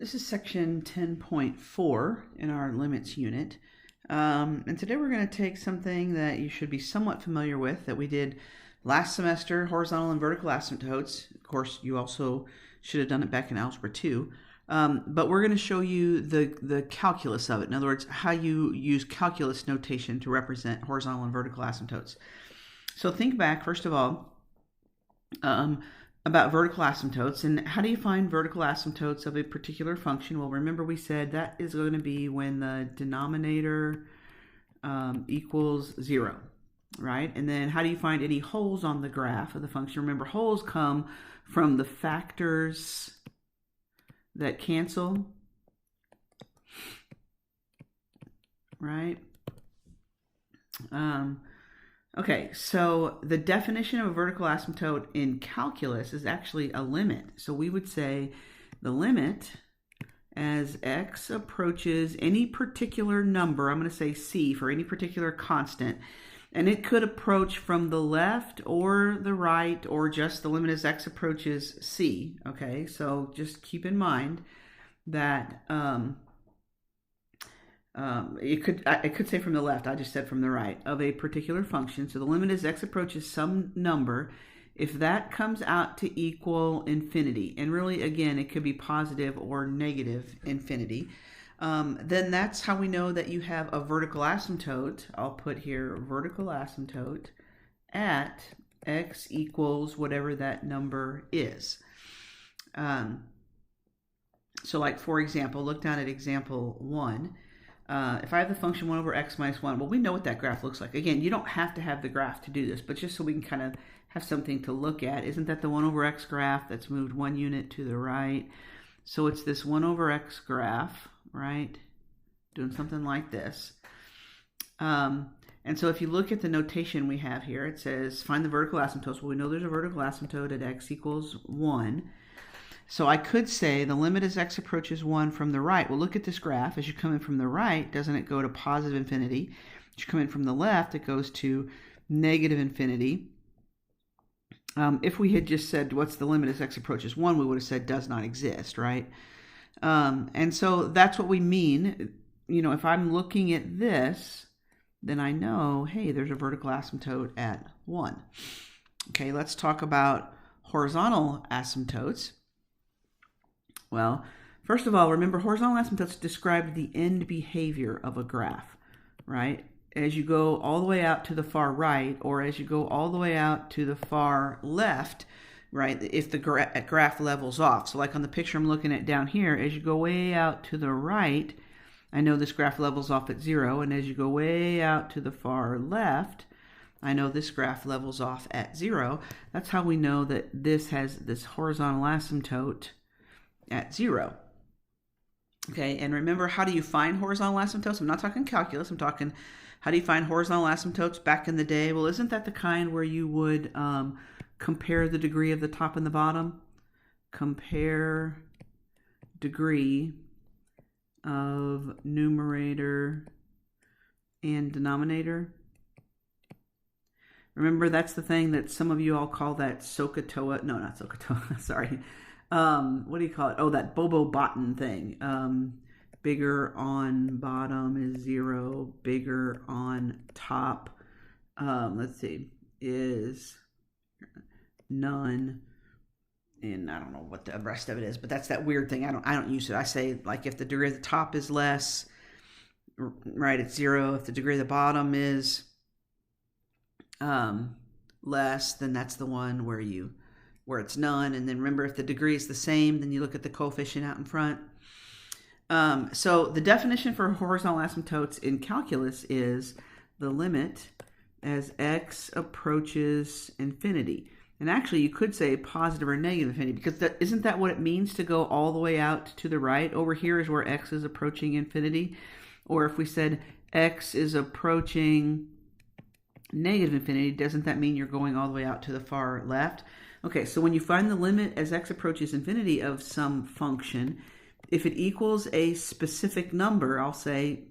This is section 10.4 in our limits unit. And today we're going to take something that you should be somewhat familiar with that we did last semester, horizontal and vertical asymptotes. Of course, you also should have done it back in Algebra 2. But we're going to show you the calculus of it. In other words, how you use calculus notation to represent horizontal and vertical asymptotes. So think back, first of all, about vertical asymptotes. And how do you find vertical asymptotes of a particular function? Well, remember we said that is going to be when the denominator equals 0, right? And then how do you find any holes on the graph of the function? Remember, holes come from the factors that cancel, right? Okay, so the definition of a vertical asymptote in calculus is actually a limit. So we would say the limit as x approaches any particular number, I'm going to say c for any particular constant, and it could approach from the left or the right, or just the limit as x approaches c. Okay, so just keep in mind that it could say from the left, I just said from the right, of a particular function. So the limit as x approaches some number, if that comes out to equal infinity, and really again it could be positive or negative infinity, then that's how we know that you have a vertical asymptote. I'll put here vertical asymptote at x equals whatever that number is. So like for example, look down at example 1. If I have the function 1 over x minus 1, well, we know what that graph looks like. Again, you don't have to have the graph to do this, but just so we can kind of have something to look at. Isn't that the 1 over x graph that's moved 1 unit to the right? So it's this 1 over x graph, right? Doing something like this. And so if you look at the notation we have here, it says find the vertical asymptotes. Well, we know there's a vertical asymptote at x equals 1. So I could say the limit as x approaches 1 from the right. Well, look at this graph. As you come in from the right, doesn't it go to positive infinity? As you come in from the left, it goes to negative infinity. If we had just said what's the limit as x approaches 1, we would have said does not exist, right? And so that's what we mean. You know, if I'm looking at this, then I know, hey, there's a vertical asymptote at 1. Okay, let's talk about horizontal asymptotes. Well, first of all, remember horizontal asymptotes describe the end behavior of a graph, right? As you go all the way out to the far right, or as you go all the way out to the far left, right, if the graph levels off. So like on the picture I'm looking at down here, as you go way out to the right, I know this graph levels off at 0, and as you go way out to the far left, I know this graph levels off at 0. That's how we know that this has this horizontal asymptote at 0. Okay, and remember, how do you find horizontal asymptotes? I'm not talking calculus, I'm talking how do you find horizontal asymptotes back in the day? Well, isn't that the kind where you would compare the degree of the top and the bottom? Compare degree of numerator and denominator. Remember, that's the thing that some of you all call that SOHCAHTOA. No, not SOHCAHTOA, sorry. What do you call it? Oh, that Bobo-Botten thing. Bigger on bottom is 0. Bigger on top, let's see, is none. And I don't know what the rest of it is, but that's that weird thing. I don't use it. I say, like, if the degree of the top is less, right, it's 0. If the degree of the bottom is less, then that's the one where it's none. And then remember, if the degree is the same, then you look at the coefficient out in front. So the definition for horizontal asymptotes in calculus is the limit as x approaches infinity. And actually, you could say positive or negative infinity, because isn't that what it means to go all the way out to the right? Over here is where x is approaching infinity. Or if we said x is approaching negative infinity, doesn't that mean you're going all the way out to the far left? Okay, so when you find the limit as x approaches infinity of some function, if it equals a specific number, I'll say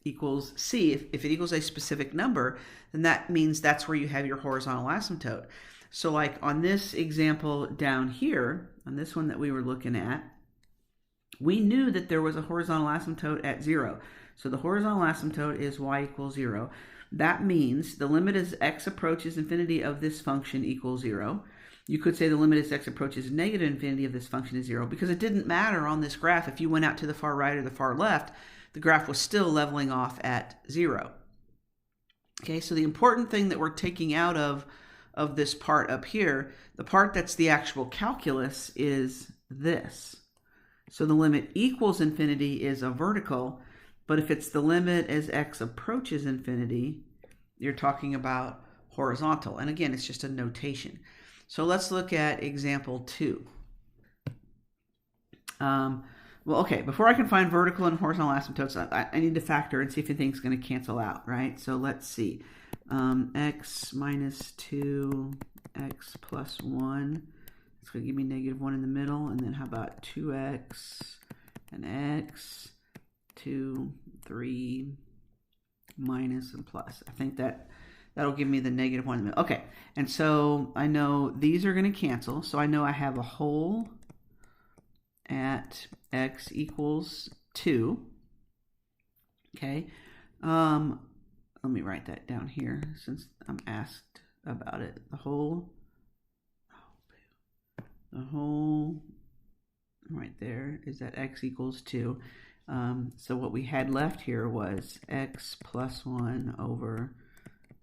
equals c. If it equals a specific number, then that means that's where you have your horizontal asymptote. So like on this example down here, on this one that we were looking at, we knew that there was a horizontal asymptote at 0. So the horizontal asymptote is y equals 0. That means the limit as x approaches infinity of this function equals 0. You could say the limit as x approaches negative infinity of this function is 0, because it didn't matter on this graph if you went out to the far right or the far left, the graph was still leveling off at 0. Okay, so the important thing that we're taking out of this part up here, the part that's the actual calculus, is this. So the limit equals infinity is a vertical, but if it's the limit as x approaches infinity, you're talking about horizontal. And again, it's just a notation. So let's look at example 2. Well, okay, before I can find vertical and horizontal asymptotes, I need to factor and see if anything's going to cancel out, right? So let's see. X minus 2, x plus 1. It's going to give me negative 1 in the middle. And then how about 2x and x, 2, 3, minus, and plus. I think that'll give me the negative 1 in the middle. Okay, and so I know these are going to cancel. So I know I have a whole at x equals 2. Okay, let me write that down here since I'm asked about it. The whole right there is that x equals 2. So what we had left here was x plus 1 over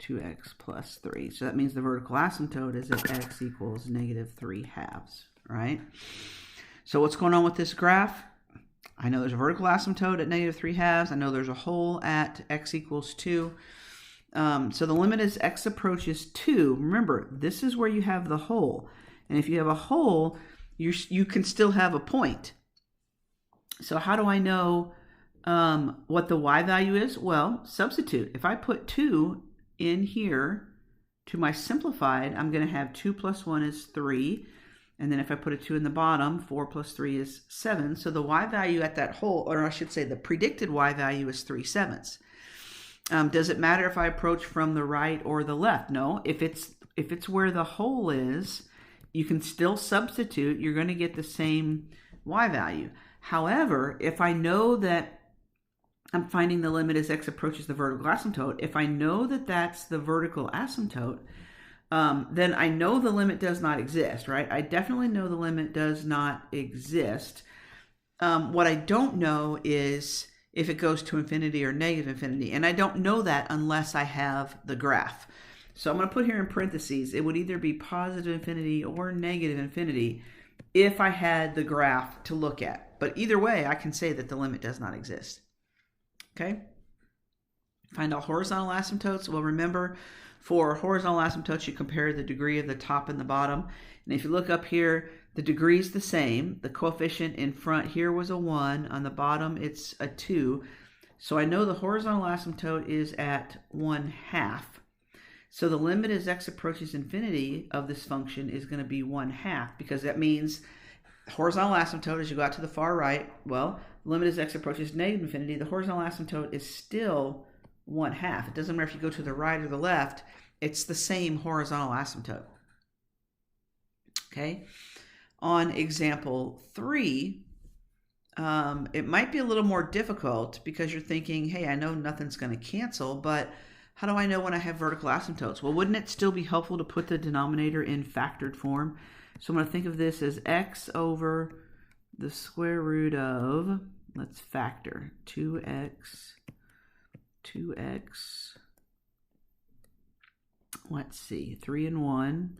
2x plus 3. So that means the vertical asymptote is at x equals negative 3/2, right? So what's going on with this graph? I know there's a vertical asymptote at negative 3/2. I know there's a hole at x equals 2. So the limit as x approaches 2. Remember, this is where you have the hole. And if you have a hole, you can still have a point. So how do I know what the y value is? Well, substitute. If I put 2 in here to my simplified, I'm going to have 2 plus 1 is 3. And then if I put a 2 in the bottom, 4 plus 3 is 7. So the y value at that hole, or I should say the predicted y value, is 3/7. Does it matter if I approach from the right or the left? No. If it's where the hole is, you can still substitute. You're going to get the same y value. However, if I know that I'm finding the limit as x approaches the vertical asymptote, if I know that that's the vertical asymptote, then I know the limit does not exist, right? I definitely know the limit does not exist. What I don't know is if it goes to infinity or negative infinity, and I don't know that unless I have the graph. So I'm going to put here in parentheses, it would either be positive infinity or negative infinity if I had the graph to look at. But either way, I can say that the limit does not exist. Okay? Find all horizontal asymptotes. Well, remember, for horizontal asymptotes, you compare the degree of the top and the bottom. And if you look up here, the degree is the same. The coefficient in front here was a 1. On the bottom, it's a 2. So I know the horizontal asymptote is at 1/2. So the limit as x approaches infinity of this function is going to be 1/2, because that means horizontal asymptote, as you go out to the far right, well, the limit as x approaches negative infinity, the horizontal asymptote is still 1/2. It doesn't matter if you go to the right or the left, it's the same horizontal asymptote. Okay? On example 3, it might be a little more difficult because you're thinking, hey, I know nothing's going to cancel, but how do I know when I have vertical asymptotes? Well, wouldn't it still be helpful to put the denominator in factored form? So I'm going to think of this as x over the square root of, let's factor, 2x, let's see, 3 and 1,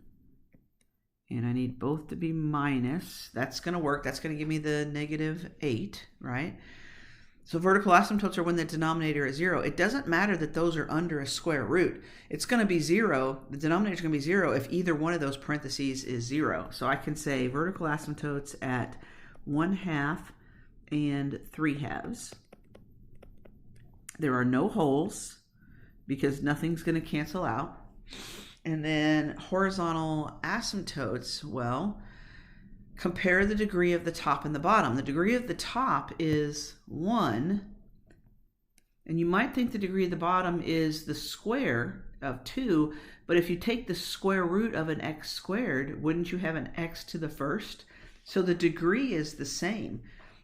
and I need both to be minus. That's going to work. That's going to give me the negative 8, right? So vertical asymptotes are when the denominator is 0. It doesn't matter that those are under a square root. It's going to be 0. The denominator is going to be 0 if either one of those parentheses is 0. So I can say vertical asymptotes at 1/2 and 3/2. There are no holes because nothing's going to cancel out. And then horizontal asymptotes, well, compare the degree of the top and the bottom. The degree of the top is 1, and you might think the degree of the bottom is the square of 2, but if you take the square root of an x squared, wouldn't you have an x to the first? So the degree is the same.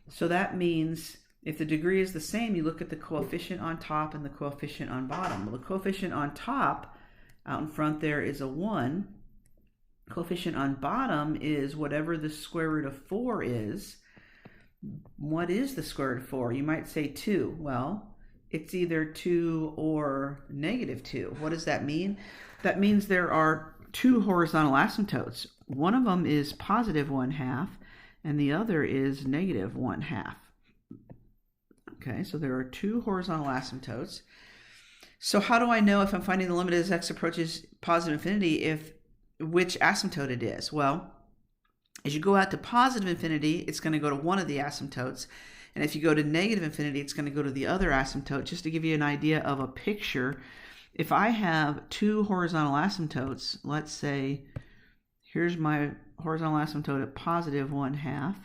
So that means if the degree is the same, you look at the coefficient on top and the coefficient on bottom. Well, the coefficient on top, out in front there, is a 1. Coefficient on bottom is whatever the square root of 4 is. What is the square root of 4? You might say 2. Well, it's either 2 or negative 2. What does that mean? That means there are two horizontal asymptotes. One of them is positive 1/2 and the other is negative 1/2. Okay, so there are two horizontal asymptotes. So how do I know if I'm finding the limit as x approaches positive infinity which asymptote it is? Well, as you go out to positive infinity, it's going to go to one of the asymptotes. And if you go to negative infinity, it's going to go to the other asymptote. Just to give you an idea of a picture, if I have two horizontal asymptotes, let's say here's my horizontal asymptote at positive 1/2.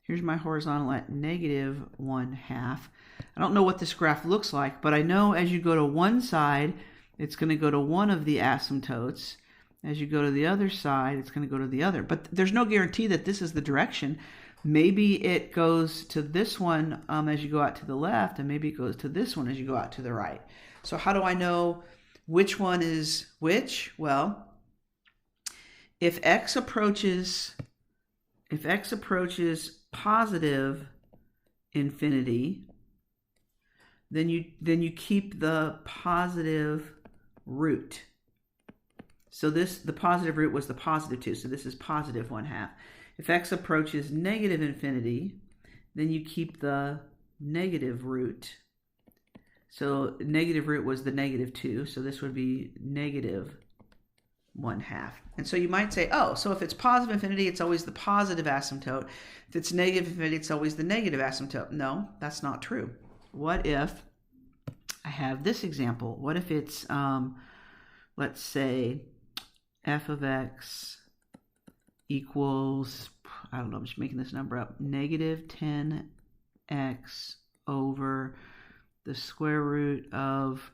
Here's my horizontal at negative 1/2. I don't know what this graph looks like, but I know as you go to one side, it's going to go to one of the asymptotes. As you go to the other side, it's going to go to the other. But there's no guarantee that this is the direction. Maybe it goes to this one as you go out to the left, and maybe it goes to this one as you go out to the right. So how do I know which one is which? Well, if x approaches positive infinity, then you keep the positive root. So the positive root was the positive 2, so this is positive 1/2. If x approaches negative infinity, then you keep the negative root. So negative root was the negative 2, so this would be negative 1/2. And so you might say, oh, so if it's positive infinity, it's always the positive asymptote. If it's negative infinity, it's always the negative asymptote. No, that's not true. What if I have this example? What if it's, let's say, f of x equals, I don't know, I'm just making this number up, negative 10x over the square root of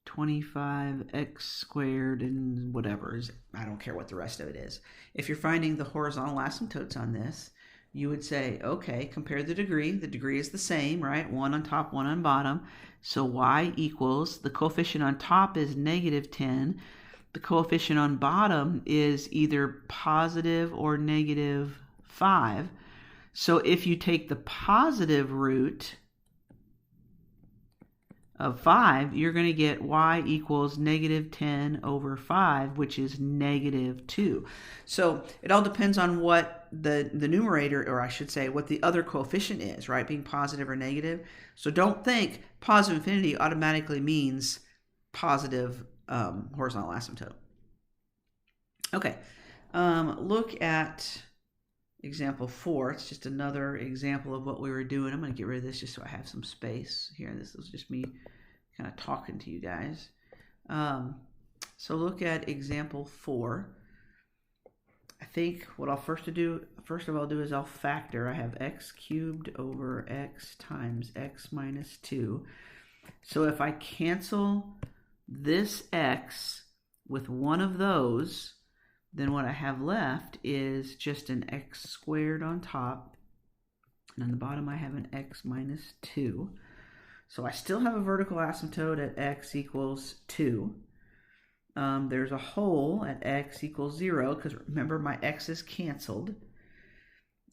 25x squared and whatever is, I don't care what the rest of it is. If you're finding the horizontal asymptotes on this, you would say, okay, compare the degree. The degree is the same, right? One on top, one on bottom. So y equals, the coefficient on top is negative 10. The coefficient on bottom is either positive or negative 5. So if you take the positive root of 5, you're going to get y equals negative 10 over 5, which is negative 2. So it all depends on what the numerator, or I should say, what the other coefficient is, right? Being positive or negative. So don't think positive infinity automatically means positive horizontal asymptote. Okay, look at example 4. It's just another example of what we were doing. I'm going to get rid of this just so I have some space here. This is just me kind of talking to you guys. So look at example 4. I think what I'll first of all do is I'll factor. I have x cubed over x times x minus 2. So if I cancel this x with one of those, then what I have left is just an x squared on top, and on the bottom I have an x minus 2. So I still have a vertical asymptote at x equals 2. There's a hole at x equals 0, because remember my x is canceled.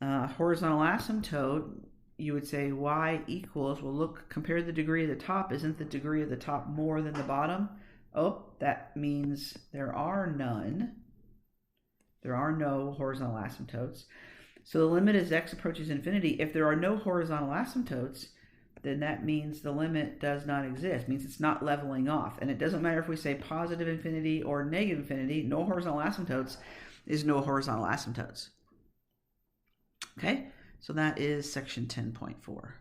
Horizontal asymptote, you would say y equals, well look, compare the degree of the top. Isn't the degree of the top more than the bottom? Oh, that means there are none. There are no horizontal asymptotes. So the limit as x approaches infinity, if there are no horizontal asymptotes, then that means the limit does not exist. It means it's not leveling off. And it doesn't matter if we say positive infinity or negative infinity, no horizontal asymptotes is no horizontal asymptotes. Okay, so that is section 10.4.